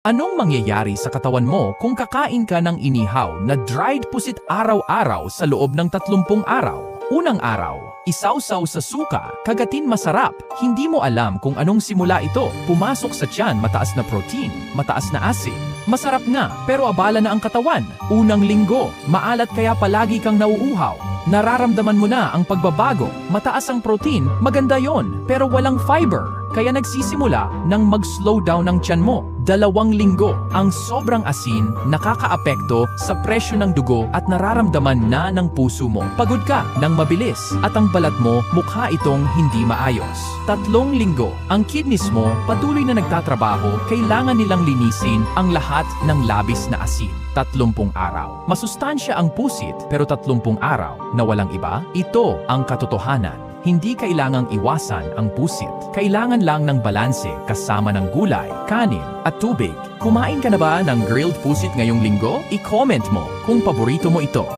Anong mangyayari sa katawan mo kung kakain ka ng inihaw na dried pusit araw-araw sa loob ng 30 araw? Unang araw, isawsaw sa suka, kagatin masarap. Hindi mo alam kung anong simula ito. Pumasok sa tiyan, mataas na protein, mataas na acid. Masarap nga, pero abala na ang katawan. Unang linggo, maalat kaya palagi kang nauuhaw. Nararamdaman mo na ang pagbabago. Mataas ang protein, maganda yon, pero walang fiber. Kaya nagsisimula nang mag-slow down ang tiyan mo. 2 linggo, ang sobrang asin nakakaapekto sa presyo ng dugo at nararamdaman na ng puso mo. Pagod ka ng mabilis at ang balat mo mukha itong hindi maayos. 3 linggo, ang kidneys mo patuloy na nagtatrabaho, kailangan nilang linisin ang lahat ng labis na asin. 30 araw. Masustansya ang pusit pero 30 araw na walang iba? Ito ang katotohanan. Hindi kailangang iwasan ang pusit. Kailangan lang ng balanse kasama ng gulay, kanin at tubig. Kumain ka na ba ng grilled pusit ngayong linggo? I-comment mo kung paborito mo ito.